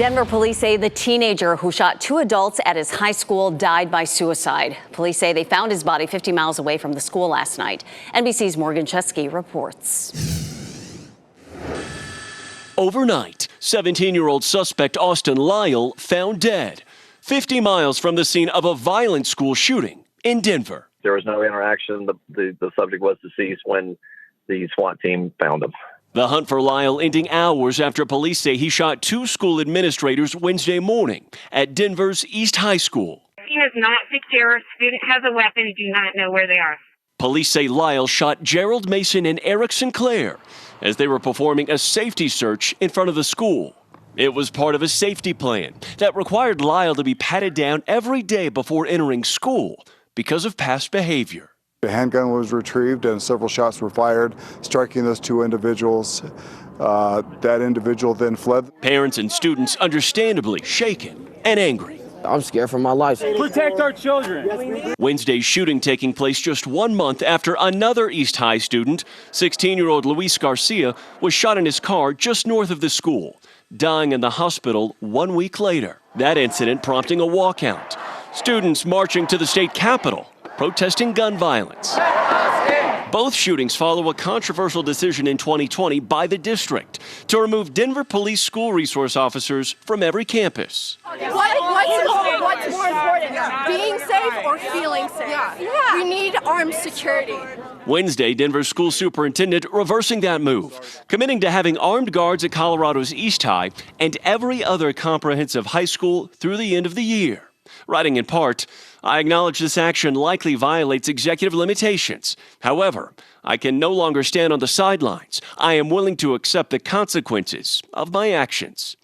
Denver police say the teenager who shot 2 adults at his high school died by suicide. Police say they found his body 50 miles away from the school last night. NBC's Morgan Chesky reports. Overnight, 17-year-old suspect Austin Lyle found dead, 50 miles from the scene of a violent school shooting in Denver. There was no interaction. The subject was deceased when the SWAT team found him. The hunt for Lyle ending hours after police say he shot 2 school administrators Wednesday morning at Denver's East High School. He is not secure. Student has a weapon. You do not know where they are. Police say Lyle shot Gerald Mason and Eric Sinclair as they were performing a safety search in front of the school. It was part of a safety plan that required Lyle to be patted down every day before entering school because of past behavior. The handgun was retrieved and several shots were fired, striking those 2 individuals. That individual then fled. Parents and students understandably shaken and angry. I'm scared for my life. Protect our children. Wednesday's shooting taking place just 1 month after another East High student, 16-year-old Luis Garcia, was shot in his car just north of the school, dying in the hospital 1 week later. That incident prompting a walkout. Students marching to the state capitol, protesting gun violence. Both shootings follow a controversial decision in 2020 by the district to remove Denver police school resource officers from every campus. What's more important, being safe or feeling safe? Yeah. We need armed security. Wednesday, Denver school superintendent reversing that move, committing to having armed guards at Colorado's East High and every other comprehensive high school through the end of the year. Writing in part, I acknowledge this action likely violates executive limitations. However, I can no longer stand on the sidelines. I am willing to accept the consequences of my actions.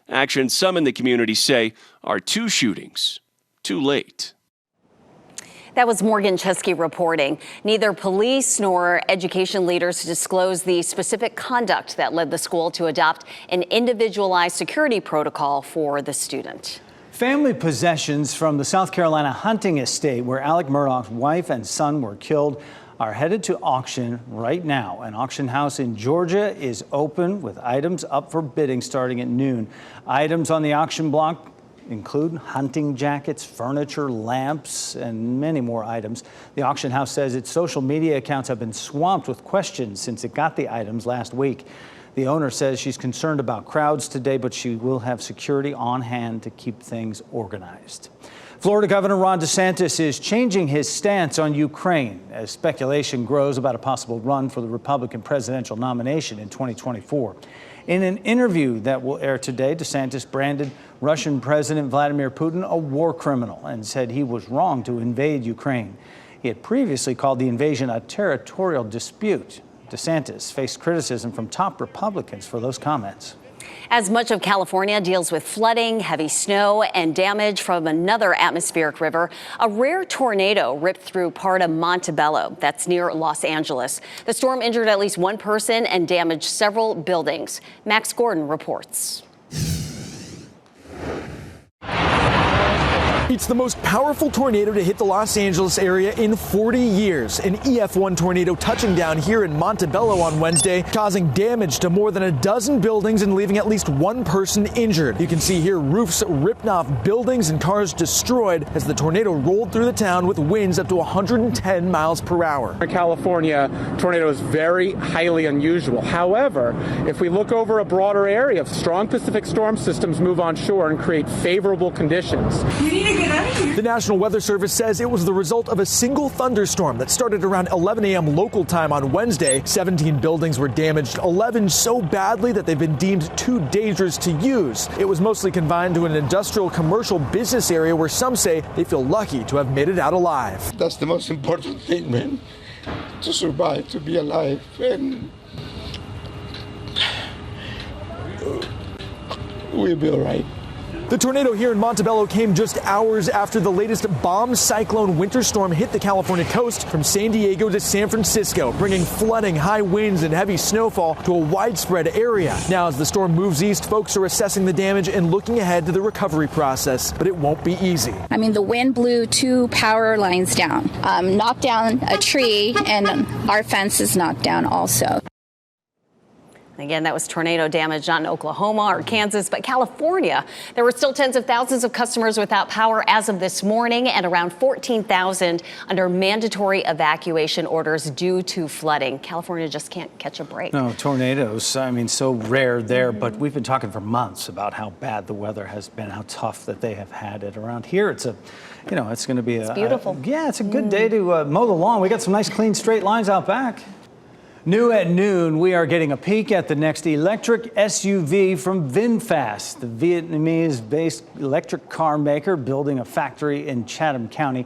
Actions some in the community say are 2 shootings too late. That was Morgan Chesky reporting. Neither police nor education leaders disclosed the specific conduct that led the school to adopt an individualized security protocol for the student. Family possessions from the South Carolina hunting estate where Alec Murdaugh's wife and son were killed are headed to auction right now. An auction house in Georgia is open with items up for bidding starting at noon. Items on the auction block include hunting jackets, furniture, lamps, and many more items. The auction house says its social media accounts have been swamped with questions since it got the items last week. The owner says she's concerned about crowds today, but she will have security on hand to keep things organized. Florida Governor Ron DeSantis is changing his stance on Ukraine as speculation grows about a possible run for the Republican presidential nomination in 2024. In an interview that will air today, DeSantis branded Russian President Vladimir Putin a war criminal and said he was wrong to invade Ukraine. He had previously called the invasion a territorial dispute. DeSantis faced criticism from top Republicans for those comments. As much of California deals with flooding, heavy snow, and damage from another atmospheric river, a rare tornado ripped through part of Montebello, that's near Los Angeles. The storm injured at least 1 person and damaged several buildings. Max Gordon reports. It's the most powerful tornado to hit the Los Angeles area in 40 years. An EF1 tornado touching down here in Montebello on Wednesday, causing damage to more than a dozen buildings and leaving at least 1 person injured. You can see here roofs ripped off, buildings and cars destroyed as the tornado rolled through the town with winds up to 110 miles per hour. In California, tornado is very highly unusual. However, if we look over a broader area, strong Pacific storm systems move onshore and create favorable conditions. The National Weather Service says it was the result of a single thunderstorm that started around 11 a.m. local time on Wednesday. 17 buildings were damaged, 11 so badly that they've been deemed too dangerous to use. It was mostly confined to an industrial commercial business area where some say they feel lucky to have made it out alive. That's the most important thing, man, to survive, to be alive, and we'll be all right. The tornado here in Montebello came just hours after the latest bomb cyclone winter storm hit the California coast from San Diego to San Francisco, bringing flooding, high winds, and heavy snowfall to a widespread area. Now, as the storm moves east, folks are assessing the damage and looking ahead to the recovery process, but it won't be easy. I mean, the wind blew 2 power lines down, knocked down a tree, and our fence is knocked down also. Again, that was tornado damage not in Oklahoma or Kansas, but California. There were still tens of thousands of customers without power as of this morning and around 14,000 under mandatory evacuation orders due to flooding. California just can't catch a break. No, tornadoes, I mean, so rare there, but we've been talking for months about how bad the weather has been, how tough that they have had it around here. It's it's going to be it's beautiful. It's a good day to mow the lawn. We got some nice, clean, straight lines out back. New at noon, we are getting a peek at the next electric SUV from Vinfast, the Vietnamese-based electric car maker building a factory in Chatham County.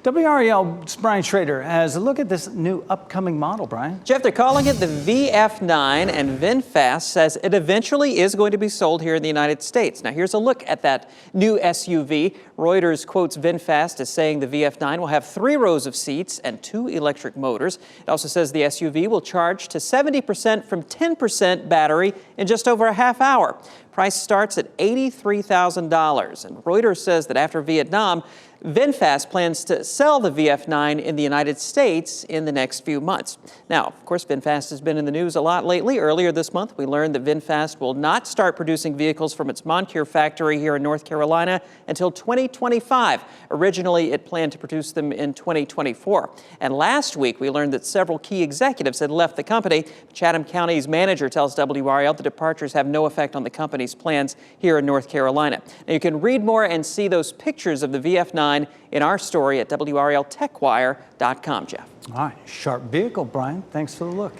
WRAL's Brian Schrader has a look at this new upcoming model, Brian. Jeff, they're calling it the VF9, and VinFast says it eventually is going to be sold here in the United States. Now, here's a look at that new SUV. Reuters quotes VinFast as saying the VF9 will have 3 rows of seats and 2 electric motors. It also says the SUV will charge to 70% from 10% battery in just over a half hour. Price starts at $83,000. And Reuters says that after Vietnam, VinFast plans to sell the VF9 in the United States in the next few months. Now, of course, VinFast has been in the news a lot lately. Earlier this month, we learned that VinFast will not start producing vehicles from its Montebello factory here in North Carolina until 2025. Originally, it planned to produce them in 2024. And last week, we learned that several key executives had left the company. Chatham County's manager tells WRAL the departures have no effect on the company's plans here in North Carolina. Now, you can read more and see those pictures of the VF9 in our story at WRALTechWire.com, Jeff. All right, sharp vehicle, Brian. Thanks for the look.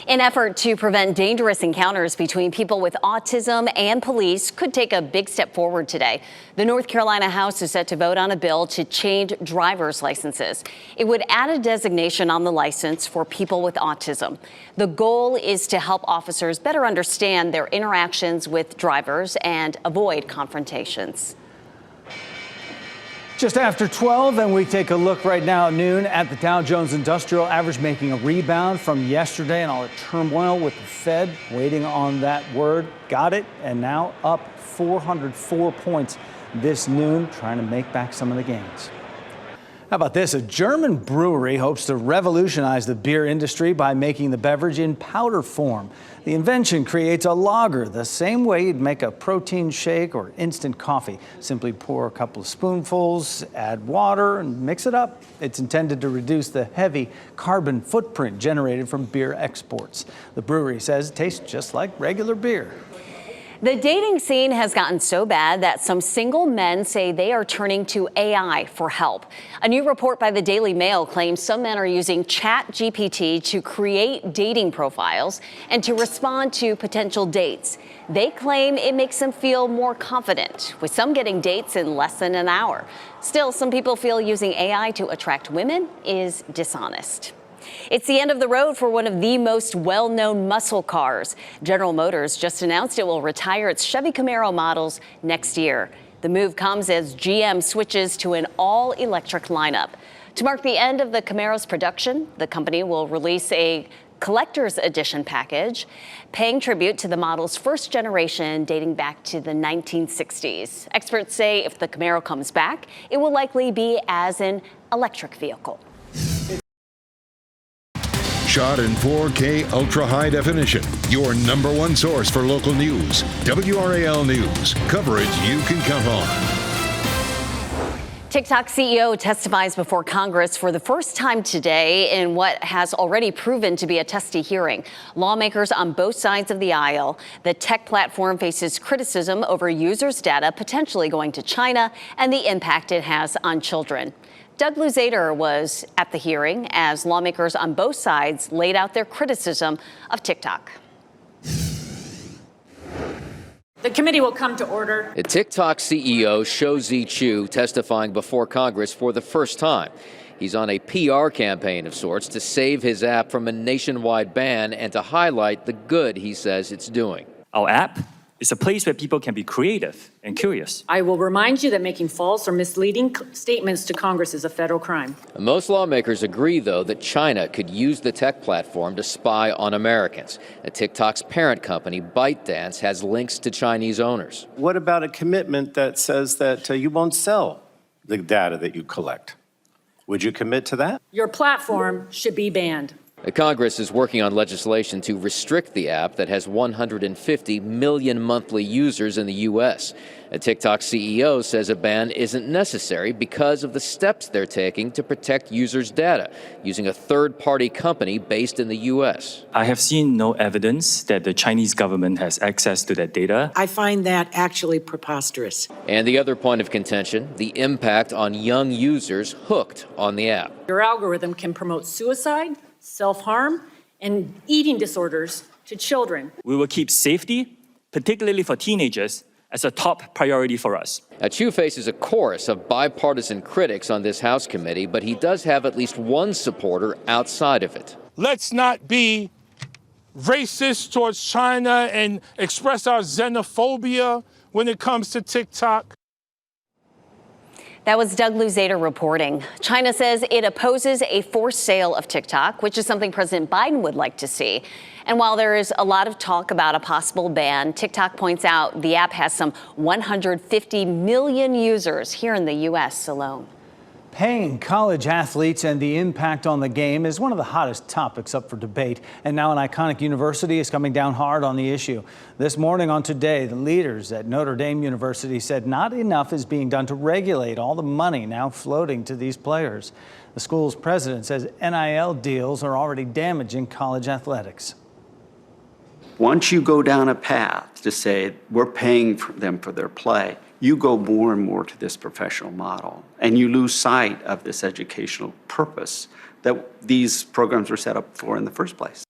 An effort to prevent dangerous encounters between people with autism and police could take a big step forward today. The North Carolina House is set to vote on a bill to change driver's licenses. It would add a designation on the license for people with autism. The goal is to help officers better understand their interactions with drivers and avoid confrontations. Just after 12, and we take a look right now at noon at the Dow Jones Industrial Average making a rebound from yesterday and all the turmoil with the Fed waiting on that word. Got it, and now up 404 points this noon, trying to make back some of the gains. How about this? A German brewery hopes to revolutionize the beer industry by making the beverage in powder form. The invention creates a lager the same way you'd make a protein shake or instant coffee. Simply pour a couple of spoonfuls, add water, and mix it up. It's intended to reduce the heavy carbon footprint generated from beer exports. The brewery says it tastes just like regular beer. The dating scene has gotten so bad that some single men say they are turning to AI for help. A new report by the Daily Mail claims some men are using ChatGPT to create dating profiles and to respond to potential dates. They claim it makes them feel more confident, with some getting dates in less than an hour. Still, some people feel using AI to attract women is dishonest. It's the end of the road for one of the most well-known muscle cars. General Motors just announced it will retire its Chevy Camaro models next year. The move comes as GM switches to an all-electric lineup. To mark the end of the Camaro's production, the company will release a collector's edition package, paying tribute to the model's first generation dating back to the 1960s. Experts say if the Camaro comes back, it will likely be as an electric vehicle. Shot in 4K ultra high definition. Your #1 source for local news. WRAL News. Coverage you can count on. Tik Tok CEO testifies before Congress for the first time today in what has already proven to be a testy hearing. Lawmakers on both sides of the aisle. The tech platform faces criticism over users' data potentially going to China and the impact it has on children. Doug Luzader was at the hearing as lawmakers on both sides laid out their criticism of TikTok. The committee will come to order. The Tik Tok CEO, Shou Chu, testifying before Congress for the first time. He's on a PR campaign of sorts to save his app from a nationwide ban and to highlight the good he says it's doing. Our app is a place where people can be creative and curious. I will remind you that making false or misleading statements to Congress is a federal crime. Most lawmakers agree, though, that China could use the tech platform to spy on Americans. TikTok's parent company, ByteDance, has links to Chinese owners. What about a commitment that says that you won't sell the data that you collect? Would you commit to that? Your platform should be banned. Congress is working on legislation to restrict the app that has 150 million monthly users in the U.S. A TikTok CEO says a ban isn't necessary because of the steps they're taking to protect users' data, using a third-party company based in the U.S. I have seen no evidence that the Chinese government has access to that data. I find that actually preposterous. And the other point of contention, the impact on young users hooked on the app. Your algorithm can promote suicide, self-harm, and eating disorders to children. We will keep safety, particularly for teenagers, as a top priority for us. Chu faces a chorus of bipartisan critics on this House committee, but he does have at least one supporter outside of it. Let's not be racist towards China and express our xenophobia when it comes to TikTok. That was Doug Luzader reporting. China says it opposes a forced sale of TikTok, which is something President Biden would like to see. And while there is a lot of talk about a possible ban, TikTok points out the app has some 150 million users here in the U.S. alone. Paying college athletes and the impact on the game is one of the hottest topics up for debate. And now an iconic university is coming down hard on the issue. This morning on Today, the leaders at Notre Dame University said not enough is being done to regulate all the money now floating to these players. The school's president says NIL deals are already damaging college athletics. Once you go down a path to say we're paying for them for their play, you go more and more to this professional model, and you lose sight of this educational purpose that these programs were set up for in the first place.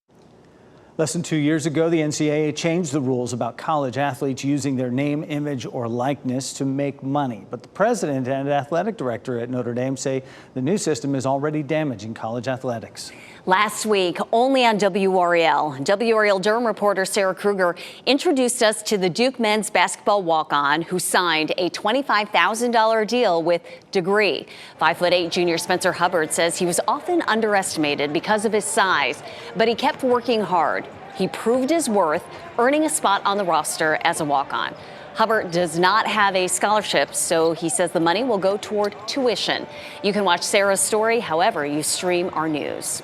Less than 2 years ago, the NCAA changed the rules about college athletes using their name, image, or likeness to make money. But the president and athletic director at Notre Dame say the new system is already damaging college athletics. Last week, only on WRAL Durham reporter Sarah Kruger introduced us to the Duke men's basketball walk-on who signed a $25,000 deal with Degree. 5'8" junior Spencer Hubbard says he was often underestimated because of his size, but he kept working hard. He proved his worth, earning a spot on the roster as a walk-on. Hubbard does not have a scholarship, so he says the money will go toward tuition. You can watch Sarah's story however you stream our news.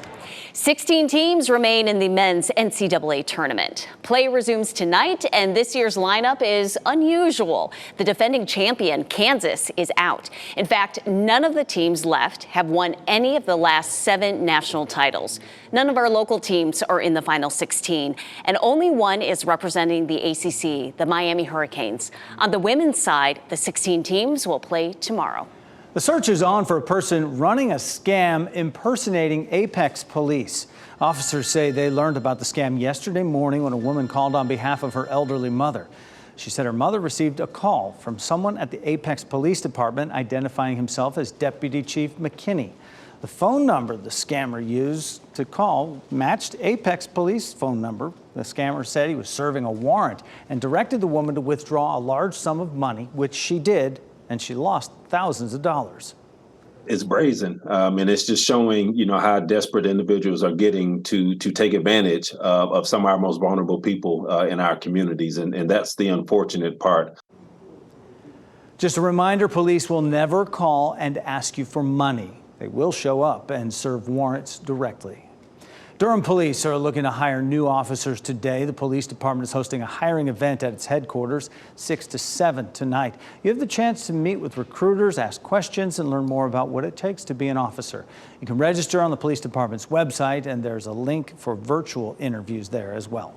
16 teams remain in the men's NCAA tournament. Play resumes tonight, and this year's lineup is unusual. The defending champion, Kansas, is out. In fact, none of the teams left have won any of the last 7 national titles. None of our local teams are in the final 16, and only one is representing the ACC, the Miami Hurricanes. On the women's side, the 16 teams will play tomorrow. The search is on for a person running a scam impersonating Apex Police. Officers say they learned about the scam yesterday morning when a woman called on behalf of her elderly mother. She said her mother received a call from someone at the Apex Police Department identifying himself as Deputy Chief McKinney. The phone number the scammer used to call matched Apex Police phone number. The scammer said he was serving a warrant and directed the woman to withdraw a large sum of money, which she did, and she lost thousands of dollars. It's brazen, and it's just showing, how desperate individuals are getting to take advantage of some of our most vulnerable people in our communities, and that's the unfortunate part. Just a reminder, police will never call and ask you for money. They will show up and serve warrants directly. Durham police are looking to hire new officers today. The police department is hosting a hiring event at its headquarters, 6 to 7 tonight. You have the chance to meet with recruiters, ask questions, and learn more about what it takes to be an officer. You can register on the police department's website, and there's a link for virtual interviews there as well.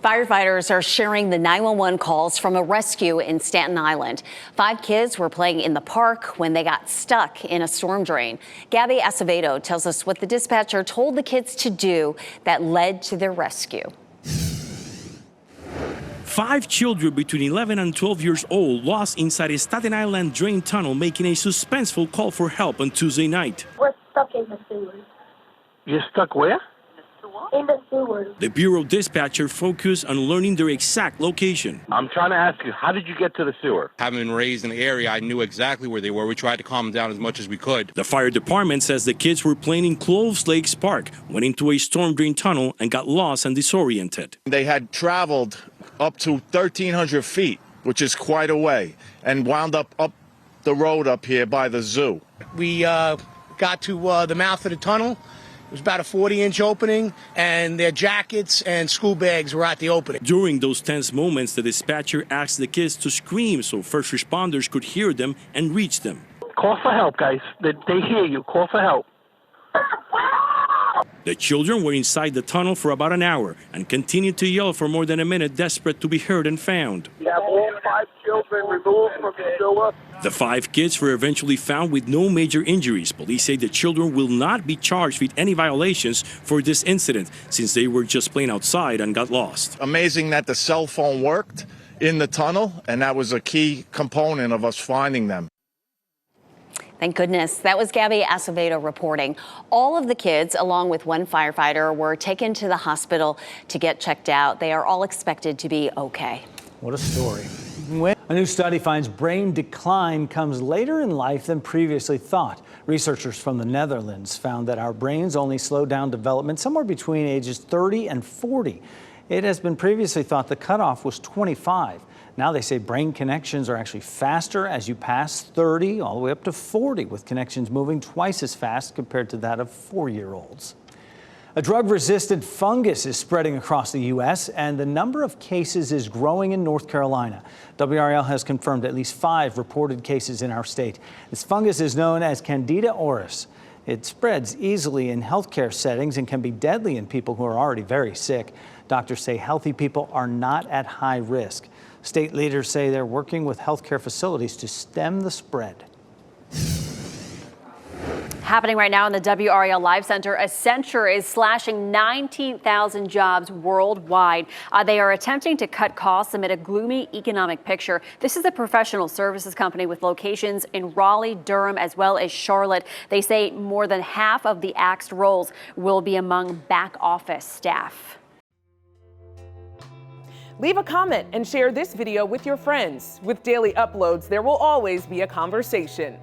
Firefighters are sharing the 911 calls from a rescue in Staten Island. 5 kids were playing in the park when they got stuck in a storm drain. Gabby Acevedo tells us what the dispatcher told the kids to do that led to their rescue. 5 children between 11 and 12 years old lost inside a Staten Island drain tunnel, making a suspenseful call for help on Tuesday night. We're stuck in the sewers. You're stuck where? In the sewers. The Bureau dispatcher focused on learning their exact location. I'm trying to ask you, how did you get to the sewer? Having been raised in the area, I knew exactly where they were. We tried to calm them down as much as we could. The fire department says the kids were playing in Cloves Lakes Park, went into a storm drain tunnel, and got lost and disoriented. They had traveled up to 1,300 feet, which is quite a way, and wound up the road up here by the zoo. We got to the mouth of the tunnel. was about a 40-inch opening, and their jackets and school bags were at the opening. During those tense moments, the dispatcher asked the kids to scream so first responders could hear them and reach them. Call for help, guys. They hear you. Call for help. The children were inside the tunnel for about an hour and continued to yell for more than a minute, desperate to be heard and found. We have all 5 children removed from the sewer. The 5 kids were eventually found with no major injuries. Police say the children will not be charged with any violations for this incident since they were just playing outside and got lost. Amazing that the cell phone worked in the tunnel, and that was a key component of us finding them. Thank goodness. That was Gabby Acevedo reporting. All of the kids, along with one firefighter, were taken to the hospital to get checked out. They are all expected to be okay. What a story. A new study finds brain decline comes later in life than previously thought. Researchers from the Netherlands found that our brains only slow down development somewhere between ages 30 and 40. It has been previously thought the cutoff was 25. Now they say brain connections are actually faster as you pass 30 all the way up to 40, with connections moving twice as fast compared to that of 4-year-olds. A drug-resistant fungus is spreading across the U.S., and the number of cases is growing in North Carolina. WRAL has confirmed at least 5 reported cases in our state. This fungus is known as Candida auris. It spreads easily in healthcare settings and can be deadly in people who are already very sick. Doctors say healthy people are not at high risk. State leaders say they're working with healthcare facilities to stem the spread. Happening right now in the WRAL Live Center, Accenture is slashing 19,000 jobs worldwide. They are attempting to cut costs amid a gloomy economic picture. This is a professional services company with locations in Raleigh, Durham, as well as Charlotte. They say more than half of the axed roles will be among back office staff. Leave a comment and share this video with your friends. With daily uploads, there will always be a conversation.